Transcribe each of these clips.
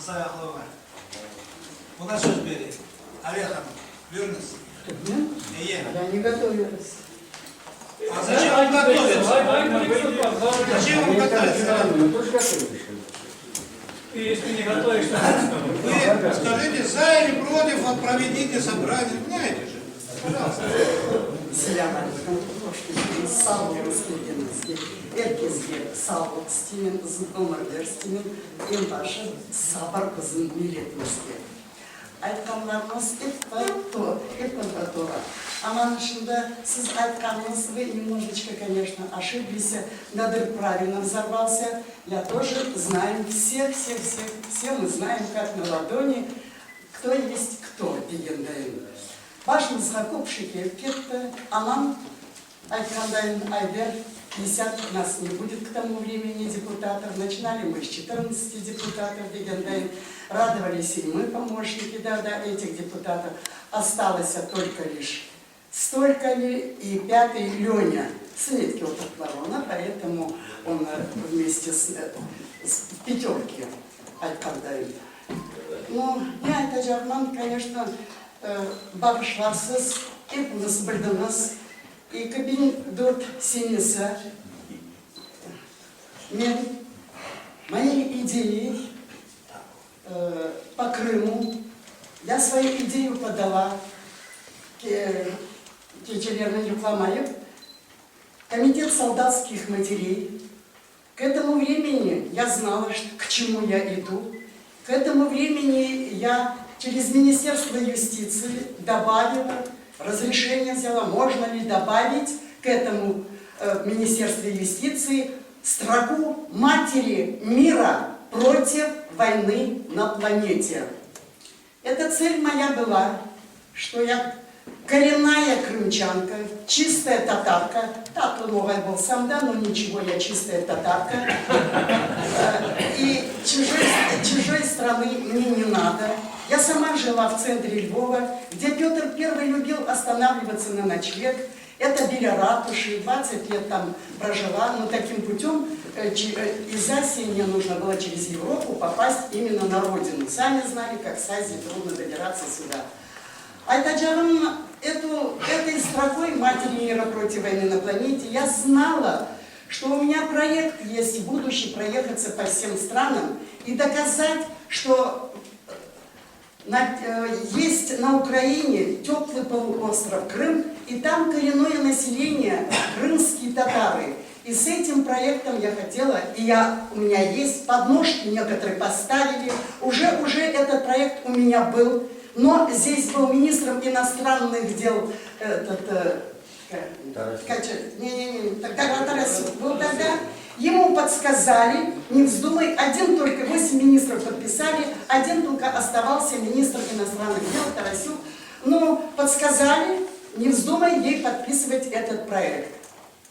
Мансая глава. У нас что теперь? Орехом верность? Я не готовилась. А зачем вам готовиться? Зачем вам готовиться? Если не готовишься, Вы скажите, за или против от проведения собрания, знаете же. Пожалуйста. Sağlıklı herkesге sağlıklı ömür versin, en başı sabır kızın milletimizге. Айтқандарыңыз эппатора. Аман ішінде сіз айтқаныңыз, вы немножечко, конечно, ошиблись, надыр правильно взорвался. Я тоже знаю, все мы знаем, как на ладони, кто есть кто, дегендайын. Башымызға көпшіке кетті, аман айтқандайын айбер 50 нас не будет к тому времени депутатов. Начинали мы с 14 депутатов, дегендайын. Радовались и мы, помощники, да, этих депутатов. Осталось только лишь столько ли и 5-й Леня, сын Ворона, поэтому он вместе с пятерки айткандайын. Ну, я это жарман, конечно, бағышларсыз, кепіңіз білдіңіз, 2004 сенесі мен моей идеей по Крыму, я свою идею подала Кечелерный Юкламаев, комитет солдатских матерей. К этому времени я знала, к чему я иду. К этому времени я через Министерство юстиции добавила, разрешение взяла, можно ли добавить к этому Министерству юстиции строку «Матери мира против войны на планете». Эта цель моя была, что я коренная крымчанка, чистая татарка. Тату новая был сам, да, но ничего, я чистая татарка. И чужой страны мне не надо. Я сама жила в центре Львова, где Петр I любил останавливаться на ночлег. Это Биля ратуши, 20 лет там прожила, но таким путем из Азии мне нужно было через Европу попасть именно на родину. Сами знали, как с Азии трудно добираться сюда. Айтаджаром этой строкой «Матери мира против войны на планете» я знала, что у меня проект есть, будущий, проехаться по всем странам и доказать, что есть на Украине теплый полуостров Крым, и там коренное население крымские татары. И с этим проектом я хотела, у меня есть подножки, некоторые поставили, уже этот проект у меня был, но здесь был министром иностранных дел Тарасюк был тогда. Ему подсказали, не вздумай, 8 министров подписали, 1 только оставался министр иностранных дел Тарасюк. Но подсказали, не вздумай ей подписывать этот проект.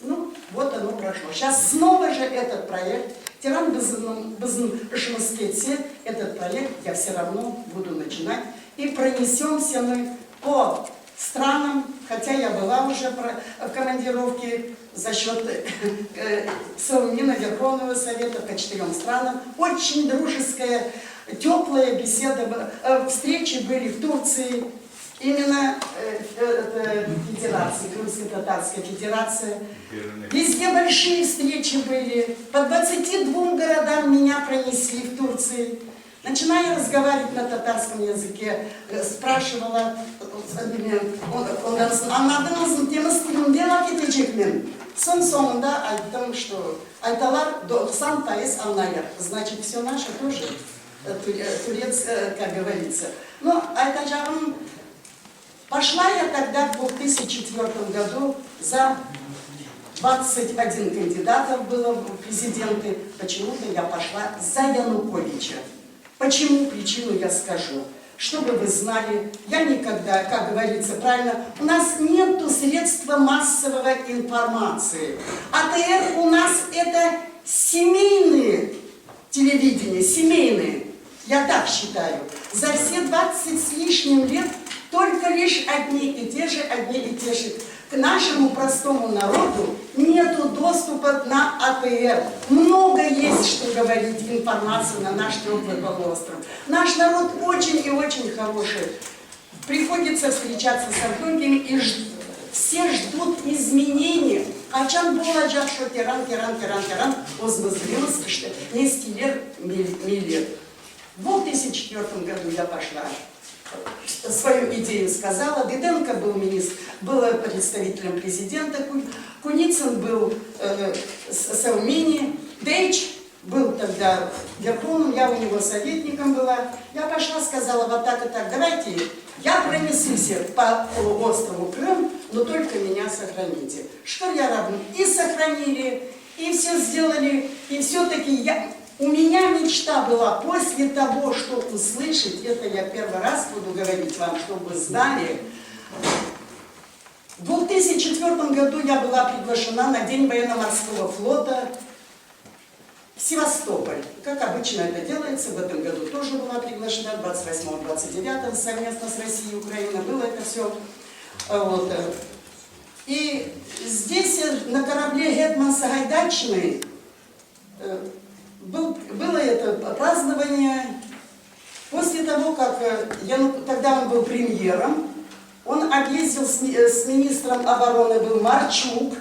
Ну, вот оно прошло. Сейчас снова же этот проект, Тиран Базмаскетсе, этот проект я все равно буду начинать. И пронесемся мы по странам, хотя я была уже в командировке за счет Совмина Верховного Совета по 4 странам. Очень дружеская, теплая беседа. Встречи были в Турции, именно федерации, Крымско-Татарская федерация. Везде большие встречи были. По 22 городам меня пронесли в Турции. Начиная разговаривать на татарском языке, спрашивала, сон сонында айттым, что айталар 90% аннайыр. Значит, все наше тоже, турец, как говорится. Но айтажарым, пошла я тогда в 2004 году за 21 кандидатов было в президенты. Почему-то я пошла за Януковича. Почему? Причину я скажу. Чтобы вы знали, я никогда, как говорится правильно, у нас нету средства массовой информации. АТР у нас это семейные телевидения, семейные. Я так считаю. За все 20 с лишним лет только лишь одни и те же К нашему простому народу нету доступа на АТР. Много есть, что говорить, информации на наш теплый полуостров. Наш народ очень и очень хороший. Приходится встречаться с многими, и все ждут изменений. Качан болacak, что тиран, возмозрился, несколько лет. В 2004 году я пошла, свою идею сказала. Диденко был представителем президента, Куницын был Саумини, Дейч был тогда верховным, я у него советником была. Я пошла, сказала вот так и так, давайте я пронесусь по полуострову Крым, но только меня сохраните. Что я равна? И сохранили, и все сделали, и все-таки у меня мечта была после того, что услышать, это я первый раз буду говорить вам, чтобы вы знали. В 2004 году я была приглашена на День военно-морского флота в Севастополь. Как обычно это делается, в этом году тоже была приглашена, 28-29 совместно с Россией и Украиной было это все. Вот. И здесь на корабле Гетман Сагайдачный было это празднование. После того, как тогда он был премьером, он объездил с министром обороны, был Марчук.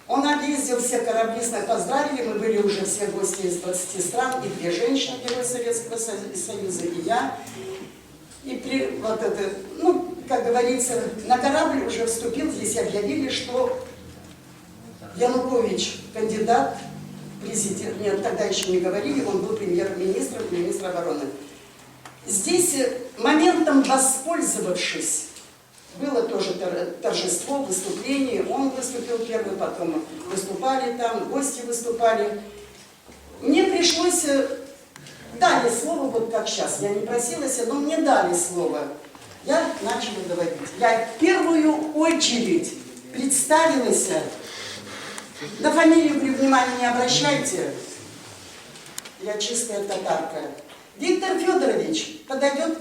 Он объездил все корабли, поздравили, мы были уже все гости из 20 стран, и 2 женщины, герои Советского Союза, и я. И вот это, ну, как говорится, на корабль уже вступил, здесь объявили, что Янукович кандидат в президент, нет, тогда еще не говорили, он был премьер-министром и министр обороны. Здесь моментом воспользовавшись, было тоже торжество, выступление. Он выступил первый, потом выступали там, гости выступали. Мне пришлось, дали слово, вот как сейчас, я не просилась, но мне дали слово. Я начала говорить. Я в первую очередь представилась, на фамилию при внимании не обращайте, я чистая татарка. Виктор Федорович, подойдет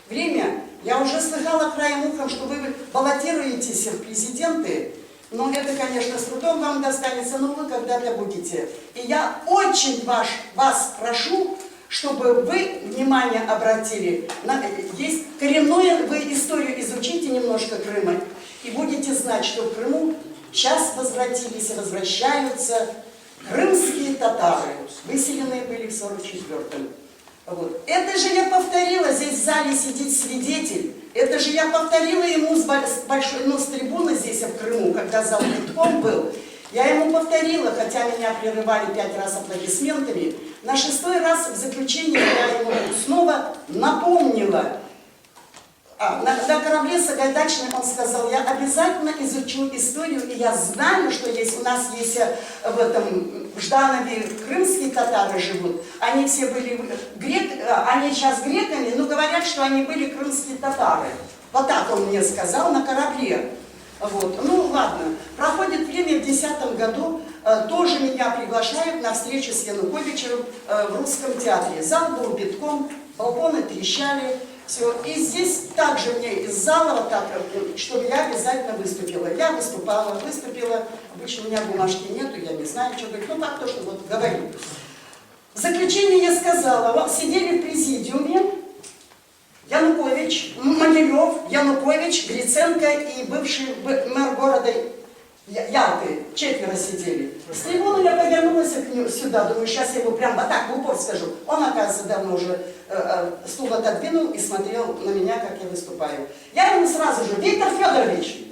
время. Я уже слыхала краем ухом, что вы баллотируетесь в президенты, но это, конечно, с трудом вам достанется, но вы когда-то будете. И я очень вас прошу, чтобы вы внимание обратили. Есть коренное, вы историю изучите немножко Крыма, и будете знать, что в Крыму сейчас возвращаются крымские татары, выселенные были в 44-м. Вот. Это же я повторила, здесь в зале сидит свидетель, это же я повторила ему с трибуны здесь в Крыму, когда зал битком был, я ему повторила, хотя меня прерывали 5 раз аплодисментами, на 6-й раз в заключение я ему снова напомнила. На корабле Сагайдачный он сказал, я обязательно изучу историю, и я знаю, что у нас есть в Жданове крымские татары живут. Они все были они сейчас греками, но говорят, что они были крымские татары. Вот так он мне сказал на корабле. Вот. Ну ладно, проходит время, в 2010 году тоже меня приглашают на встречу с Януковичем в Русском театре. Зал был битком, балконы трещали. Все. И здесь также мне из зала, вот так, чтобы я обязательно выступила. Я выступила. Обычно у меня бумажки нету, я не знаю, что говорить. Ну, так то, что вот говорю. В заключение я сказала, сидели в президиуме Янукович, Могилев, Янукович, Гриценко и бывший мэр города Ялты. 4 сидели. С трибуны я повернулась к нему сюда, думаю, сейчас я его прям вот так в упор скажу. Он, оказывается, давно уже стул отодвинул и смотрел на меня, как я выступаю. Я ему сразу же, Виктор Федорович,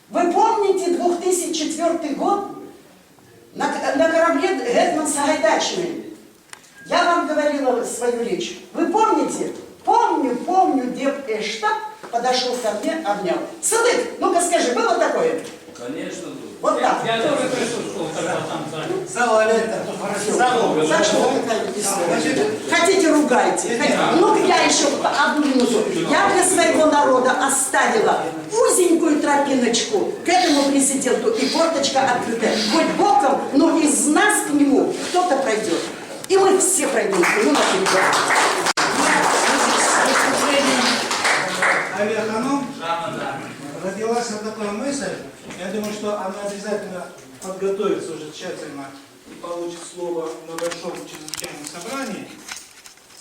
вы помните 2004 год на корабле Гетман Сагайдачный? Я вам говорила свою речь. Вы помните? Помню, Деп Эштаб подошел ко мне, обнял. Садык, ну-ка скажи, было такое? Конечно, был. Вот так. Я тоже присутствовал, когда там зале. Так что вот такая история. Хотите, ругайте. Ну, я еще одну минуту. Я для своего народа оставила узенькую тропиночку к этому президенту, и форточка открытая. Хоть боком, но из нас к нему кто-то пройдет. И мы все пройдем к нему например. Авиаханом родилась такая мысль, я думаю, что она обязательно подготовится уже тщательно и получит слово на большом чрезвычайном собрании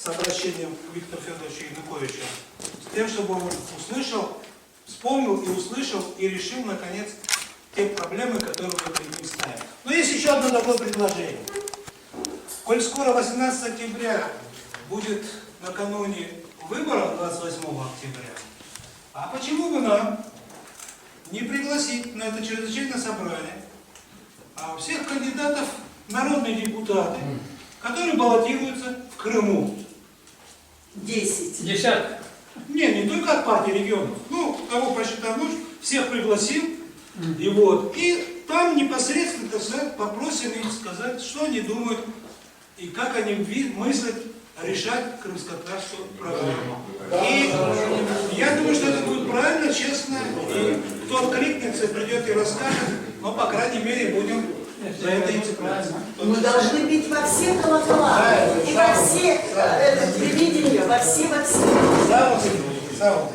с обращением к Виктору Федоровичу Януковичу, с тем, чтобы он услышал, вспомнил и услышал, и решил, наконец, те проблемы, которые мы перед ним ставим. Но есть еще одно такое предложение. Коль скоро 18 октября будет накануне выборов 28 октября, а почему бы нам не пригласить на это чрезвычайное собрание всех кандидатов в народные депутаты, которые баллотируются в Крыму? 10. Десятка. Не только от партии регионов. Ну, кого посчитал нужным, всех пригласил. И вот. И там непосредственно, так сказать, попросим их сказать, что они думают и как они мыслят решать крымско-татарскую проблему. И я думаю, что это будет правильно, честно, и кто откликнется, придет и расскажет, но, по крайней мере, будем за это и цепляться. Мы должны бить во все колокола, и во все телевидения, во все. Слава Богу.